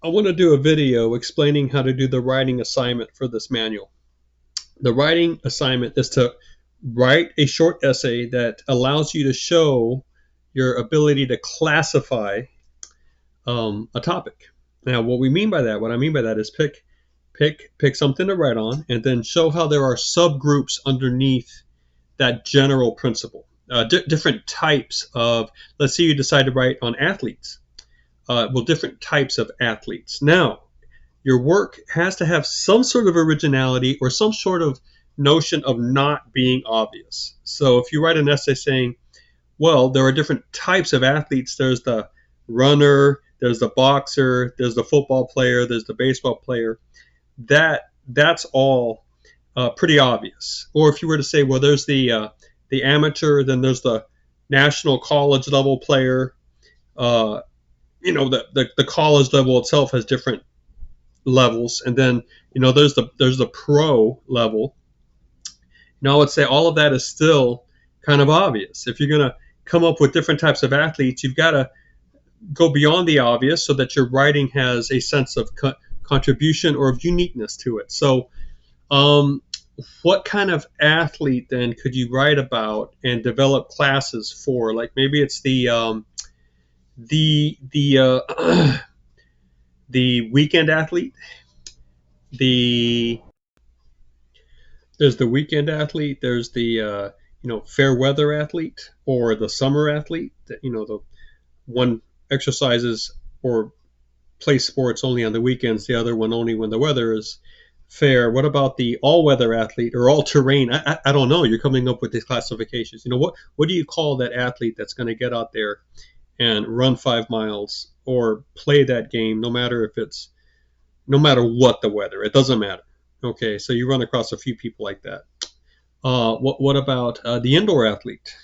I want to do a video explaining how to do the writing assignment for this manual. The writing assignment is to write a short essay that allows you to show your ability to classify a topic. Now, what I mean by that is pick something to write on, and then show how there are subgroups underneath that general principle. Different types of, let's say you decide to write on athletes. Different types of athletes. Now, your work has to have some sort of originality or some sort of notion of not being obvious. So if you write an essay saying, well, there are different types of athletes. There's the runner, there's the boxer, there's the football player, there's the baseball player. That's all pretty obvious. Or if you were to say, well, there's the amateur, then there's the national college level player. The college level itself has different levels, and then there's the pro level. I would say all of that is still kind of obvious. If you're going to come up with different types of athletes, you've got to go beyond the obvious so that your writing has a sense of contribution or of uniqueness to it. So what kind of athlete then could you write about and develop classes for? Like maybe it's the weekend athlete. There's the weekend athlete. There's the fair weather athlete, or the summer athlete. The one exercises or plays sports only on the weekends. The other one only when the weather is fair. What about the all-weather athlete or all-terrain? I don't know. You're coming up with these classifications. What do you call that athlete that's going to get out there and run 5 miles or play that game, no matter what the weather? It doesn't matter. Okay, so you run across a few people like that. What about the indoor athlete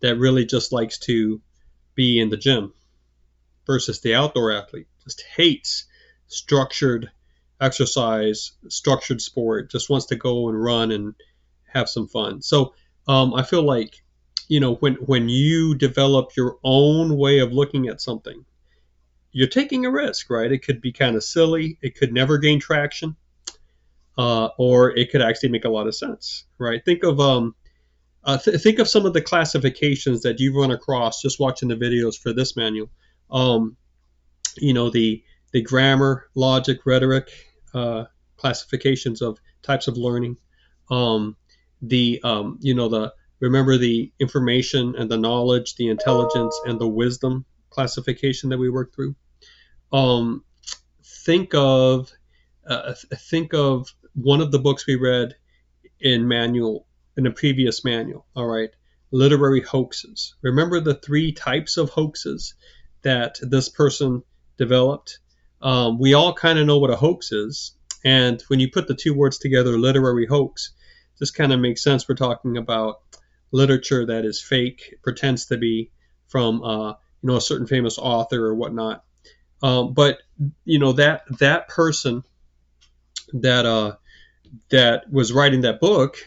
that really just likes to be in the gym versus the outdoor athlete just hates structured exercise, structured sport, just wants to go and run and have some fun. So I feel like when you develop your own way of looking at something, you're taking a risk, right? It could be kind of silly. It could never gain traction, or it could actually make a lot of sense, right? Think of some of the classifications that you've run across just watching the videos for this manual. The grammar, logic, rhetoric classifications of types of learning. Remember the information and the knowledge, the intelligence and the wisdom classification that we worked through. Think of one of the books we read in a previous manual. All right, literary hoaxes. Remember the 3 types of hoaxes that this person developed? We all kind of know what a hoax is, and when you put the 2 words together, literary hoax, this kind of makes sense. We're talking about literature that is fake, pretends to be from a certain famous author or whatnot. But that person that was writing that book,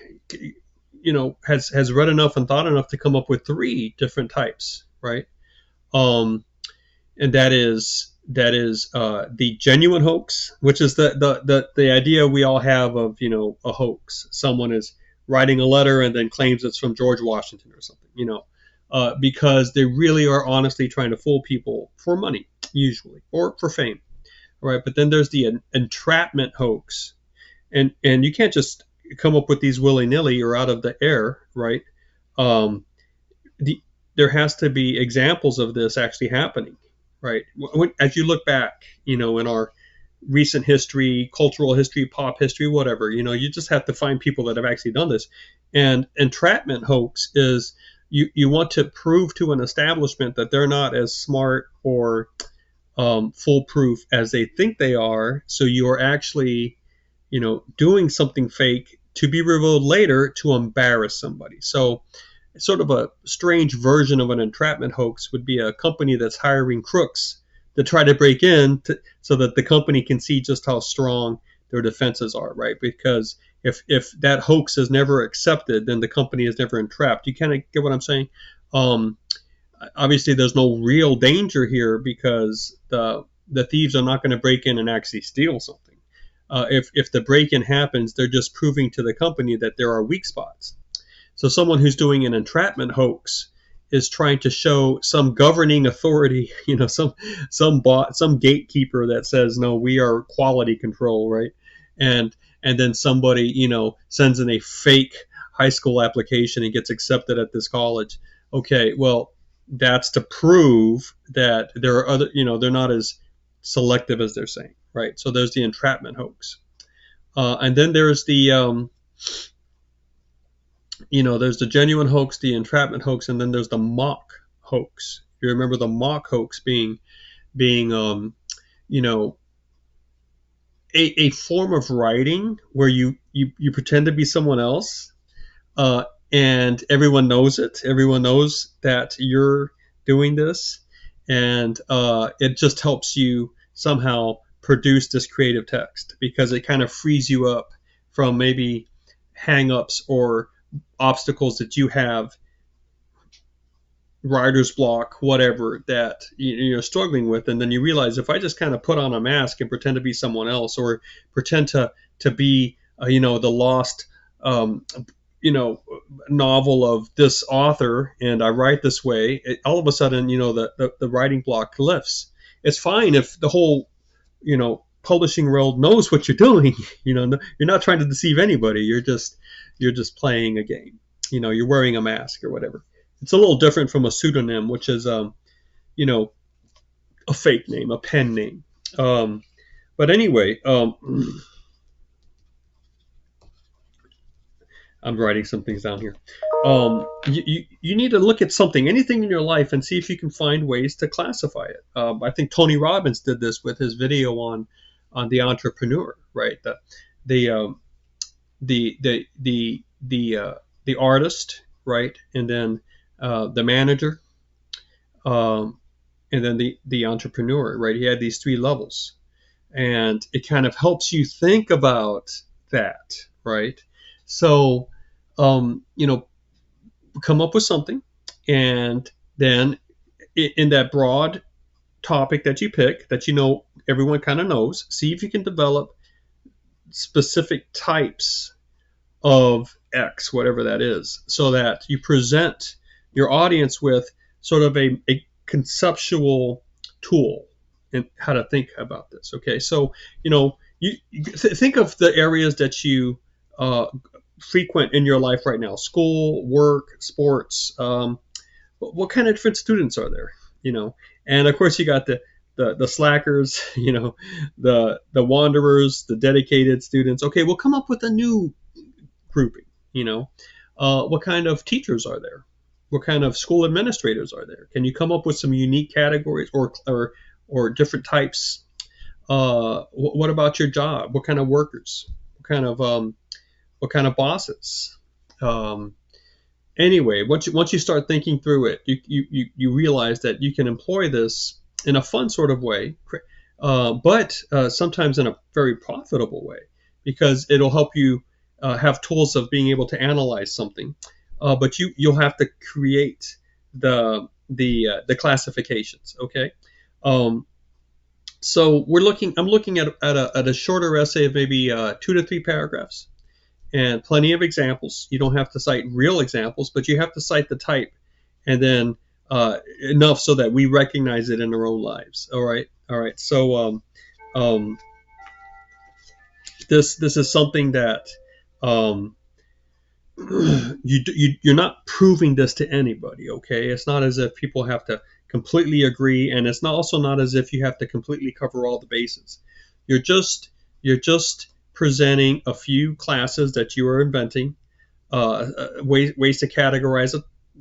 has read enough and thought enough to come up with 3 different types, right? And that is the genuine hoax, which is the idea we all have of a hoax. Someone is writing a letter and then claims it's from George Washington or something, because they really are honestly trying to fool people for money, usually, or for fame, right? But then there's the entrapment hoax, and you can't just come up with these willy-nilly or out of the air, right? There has to be examples of this actually happening, right? As you look back, in our recent history, cultural history, pop history, whatever, you just have to find people that have actually done this. And entrapment hoax is you want to prove to an establishment that they're not as smart or foolproof as they think they are. So you are actually, doing something fake to be revealed later to embarrass somebody. So sort of a strange version of an entrapment hoax would be a company that's hiring crooks to try to break in so that the company can see just how strong their defenses are, right? Because if that hoax is never accepted, then the company is never entrapped. You kind of get what I'm saying? Obviously, there's no real danger here because the the thieves are not going to break in and actually steal something. If the break-in happens, they're just proving to the company that there are weak spots. So someone who's doing an entrapment hoax is trying to show some governing authority, some gatekeeper that says, no, we are quality control, right? And then somebody, sends in a fake high school application and gets accepted at this college. Okay, well, that's to prove that there are other, they're not as selective as they're saying, right? So there's the entrapment hoax. And then there's there's the genuine hoax, the entrapment hoax, and then there's the mock hoax. You remember the mock hoax being a form of writing where you pretend to be someone else, and everyone knows it. Everyone knows that you're doing this, and it just helps you somehow produce this creative text because it kind of frees you up from maybe hang-ups or obstacles that you have, writer's block, whatever, that you're struggling with. And then you realize, if I just kind of put on a mask and pretend to be someone else, or pretend to be the lost novel of this author, and I write this way, all of a sudden the writing block lifts. It's fine if the whole publishing world knows what you're doing. You're not trying to deceive anybody. You're just playing a game. You're wearing a mask or whatever. It's a little different from a pseudonym, which is a fake name, a pen name. But anyway, I'm writing some things down here. You need to look at anything in your life, and see if you can find ways to classify it. I think Tony Robbins did this with his video on the entrepreneur, right? The artist, right, and then the manager, and then the entrepreneur, right? He had these 3 levels, and it kind of helps you think about that, right? So, come up with something, and then in that broad topic that you pick, that everyone kind of knows, see if you can develop specific types of X, whatever that is, so that you present your audience with sort of a conceptual tool and how to think about this. Okay, so you think of the areas that you frequent in your life right now: school, work, sports. What kind of different students are there? And of course you got the slackers, the wanderers, the dedicated students. Okay, we'll come up with a new grouping. What kind of teachers are there? What kind of school administrators are there? Can you come up with some unique categories or different types? What about your job? What kind of workers? What kind of bosses? Anyway, once you start thinking through it, you realize that you can employ this in a fun sort of way, but sometimes in a very profitable way, because it'll help you have tools of being able to analyze something. But you'll have to create the classifications. Okay. So I'm looking at a shorter essay of maybe 2 to 3 paragraphs, and plenty of examples. You don't have to cite real examples, but you have to cite the type, and then enough so that we recognize it in our own lives. All right. So this is something that you're not proving this to anybody. Okay, it's not as if people have to completely agree, and it's also not as if you have to completely cover all the bases. You're just presenting a few classes that you are inventing, ways to categorize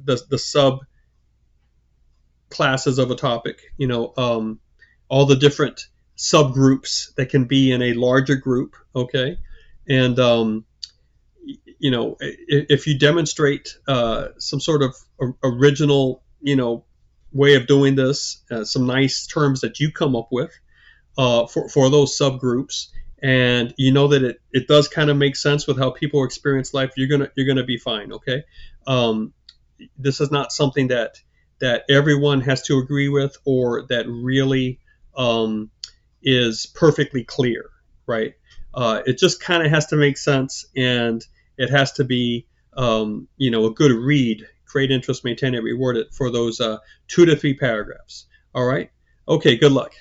the sub classes of a topic. All the different subgroups that can be in a larger group. Okay, and if you demonstrate some sort of original, way of doing this, some nice terms that you come up with for those subgroups, and that it does kind of make sense with how people experience life, you're gonna be fine. Okay, this is not something that everyone has to agree with, or that really is perfectly clear, right? It just kind of has to make sense, and it has to be, a good read. Create interest, maintain it, reward it for those 2 to 3 paragraphs. All right. Okay. Good luck.